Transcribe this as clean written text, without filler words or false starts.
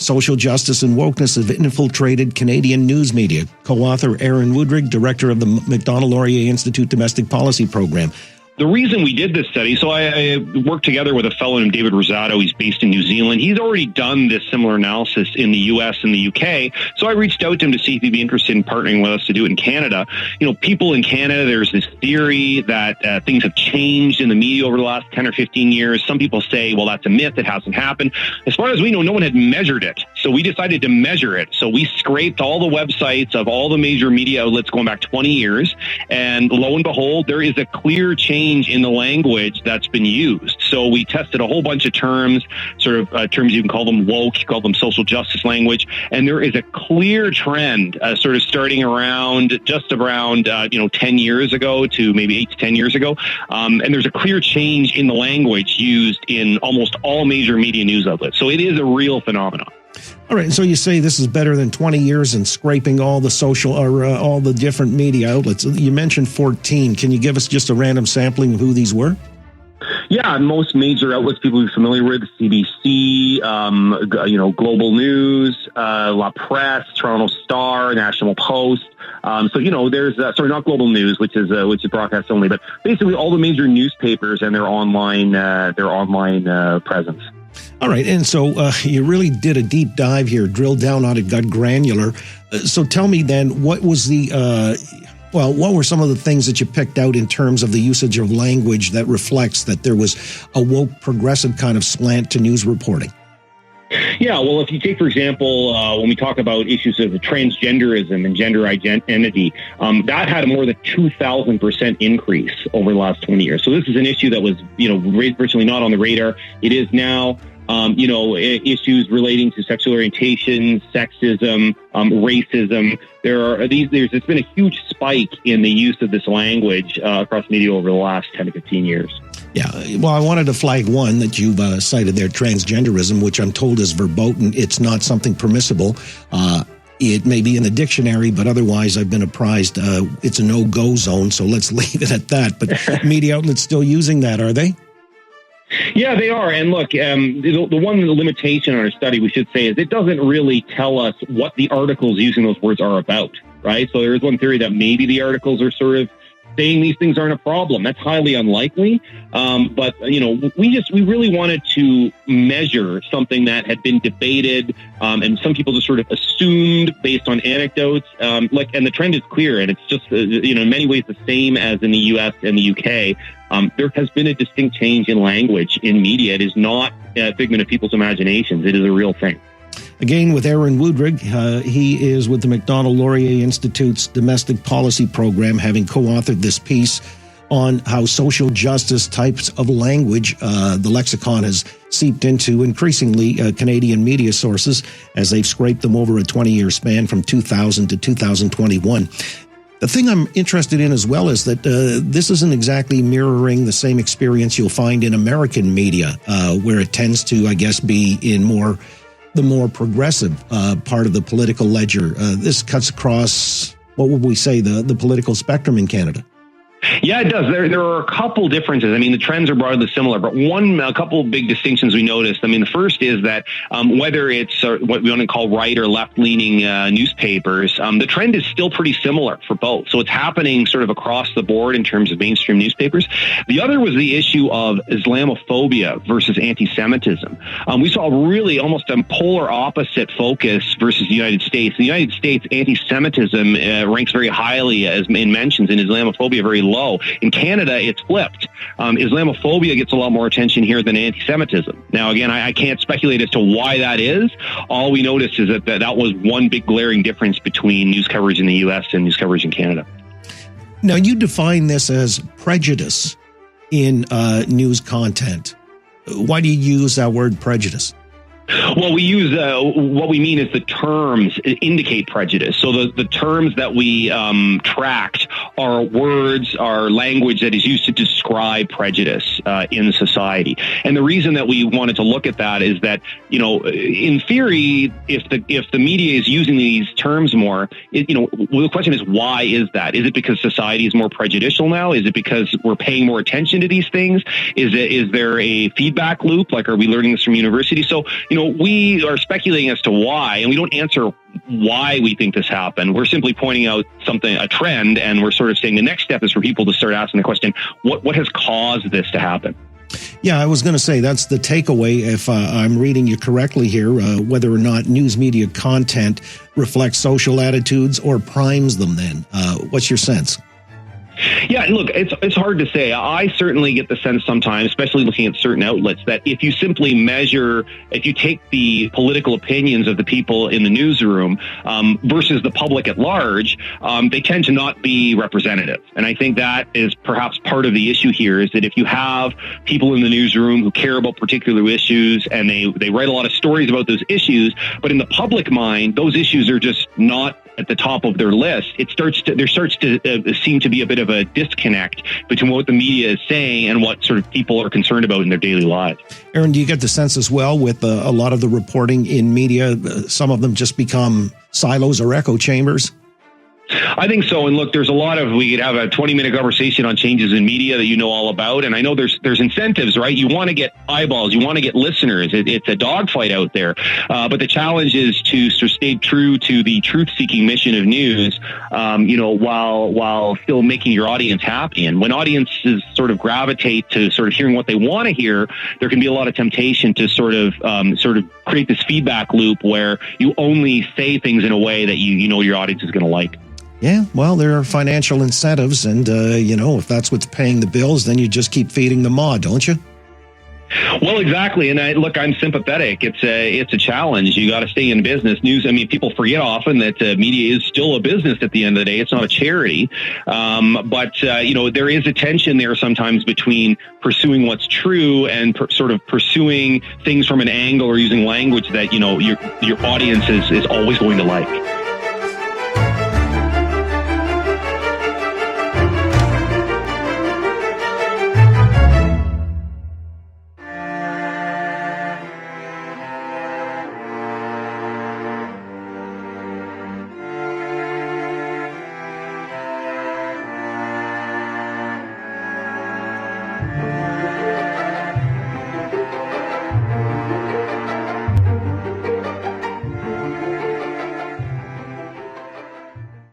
Social Justice and Wokeness have infiltrated Canadian news media. Co-author Aaron Wudrick, director of the Macdonald-Laurier Institute Domestic Policy Program. The reason we did this study, so I worked together with a fellow named David Rosado. He's based in New Zealand. He's already done this similar analysis in the U.S. and the UK. So I reached out to him to see if he'd be interested in partnering with us to do it in Canada. You know, people in Canada, there's this theory that things have changed in the media over the last 10 or 15 years. Some people say, well, that's a myth. It hasn't happened. As far as we know, no one had measured it. So we decided to measure it. So we scraped all the websites of all the major media outlets going back 20 years. And lo and behold, there is a clear change in the language that's been used. So we tested a whole bunch of terms, terms you can call them woke, you call them social justice language, and there is a clear trend sort of starting around 10 years ago to maybe 8 to 10 years ago. And there's a clear change in the language used in almost all major media news outlets. So it is a real phenomenon. All right, and so you say this is better than 20 years in scraping all the social or all the different media outlets. You mentioned 14. Can you give us just a random sampling of who these were? Yeah, most major outlets people are familiar with: CBC, Global News, La Presse, Toronto Star, National Post. There's not Global News, which is broadcast only, but basically all the major newspapers and their online presence. All right, and so you really did a deep dive here, drilled down on it, got granular. So tell me then, what was what were some of the things that you picked out in terms of the usage of language that reflects that there was a woke, progressive kind of slant to news reporting? Yeah, well, if you take, for example, when we talk about issues of transgenderism and gender identity, that had a more than 2,000% increase over the last 20 years. So this is an issue that was, virtually not on the radar. It is now. Issues relating to sexual orientation, sexism, racism. There's been a huge spike in the use of this language across media over the last 10 to 15 years. Yeah, well, I wanted to flag one that you've cited there, transgenderism, which I'm told is verboten. It's not something permissible. It may be in the dictionary, but otherwise I've been apprised it's a no-go zone, so let's leave it at that. But media outlets still using that, are they? Yeah, they are. And look, the one limitation on our study, we should say, is it doesn't really tell us what the articles using those words are about, right? So there is one theory that maybe the articles are sort of saying these things aren't a problem. That's highly unlikely. But we really wanted to measure something that had been debated, and some people just sort of assumed based on anecdotes. And the trend is clear, and it's just, in many ways the same as in the U.S. and the UK. There has been a distinct change in language in media. It is not a figment of people's imaginations. It is a real thing. Again, with Aaron Wudrick, he is with the Macdonald-Laurier Institute's Domestic Policy Program, having co-authored this piece on how social justice types of language, the lexicon has seeped into increasingly Canadian media sources as they've scraped them over a 20-year span from 2000 to 2021. The thing I'm interested in as well is that this isn't exactly mirroring the same experience you'll find in American media, where it tends to, I guess, be in the more progressive part of the political ledger. This cuts across, what would we say, the political spectrum in Canada. Yeah, it does. There are a couple differences. I mean, the trends are broadly similar, but a couple of big distinctions we noticed. I mean, the first is that whether it's what we want to call right or left-leaning newspapers, the trend is still pretty similar for both. So it's happening sort of across the board in terms of mainstream newspapers. The other was the issue of Islamophobia versus anti-Semitism. We saw really almost a polar opposite focus versus the United States. In the United States, anti-Semitism ranks very highly as in mentions, and Islamophobia very low. In Canada, it's flipped. Islamophobia gets a lot more attention here than anti-Semitism. Now, again, I can't speculate as to why that is. All we noticed is that was one big glaring difference between news coverage in the U.S. and news coverage in Canada. Now, you define this as prejudice in news content. Why do you use that word prejudice? Well, we use what we mean is the terms indicate prejudice. So the terms that we tracked are words, are language that is used to describe prejudice in society. And the reason that we wanted to look at that is that, in theory, if the media is using these terms more, the question is, why is that? Is it because society is more prejudicial now? Is it because we're paying more attention to these things? Is there a feedback loop? Like, are we learning this from university? So, we are speculating as to why, and we don't answer why we think this happened. We're simply pointing out a trend, and we're sort of saying the next step is for people to start asking the question, what has caused this to happen? Yeah, I was going to say that's the takeaway, if I'm reading you correctly here, whether or not news media content reflects social attitudes or primes them then. What's your sense? Yeah, look, it's hard to say. I certainly get the sense sometimes, especially looking at certain outlets, that if you simply if you take the political opinions of the people in the newsroom versus the public at large, they tend to not be representative. And I think that is perhaps part of the issue here, is that if you have people in the newsroom who care about particular issues and they write a lot of stories about those issues, but in the public mind, those issues are just not at the top of their list, there starts to seem to be a bit of a disconnect between what the media is saying and what sort of people are concerned about in their daily lives. Aaron, do you get the sense as well with a lot of the reporting in media, some of them just become silos or echo chambers? I think so. And look, we could have a 20-minute conversation on changes in media that you know all about. And I know there's incentives, right? You want to get eyeballs, you want to get listeners. It's a dogfight out there. But the challenge is to sort of stay true to the truth-seeking mission of news, while still making your audience happy. And when audiences sort of gravitate to sort of hearing what they want to hear, there can be a lot of temptation to sort of create this feedback loop where you only say things in a way that you know your audience is going to like. Yeah, well, there are financial incentives, and, if that's what's paying the bills, then you just keep feeding the maw, don't you? Well, exactly. And I'm sympathetic. It's a challenge. You got to stay in business. People forget often that media is still a business at the end of the day. It's not a charity. But there is a tension there sometimes between pursuing what's true and sort of pursuing things from an angle or using language that, your audience is always going to like.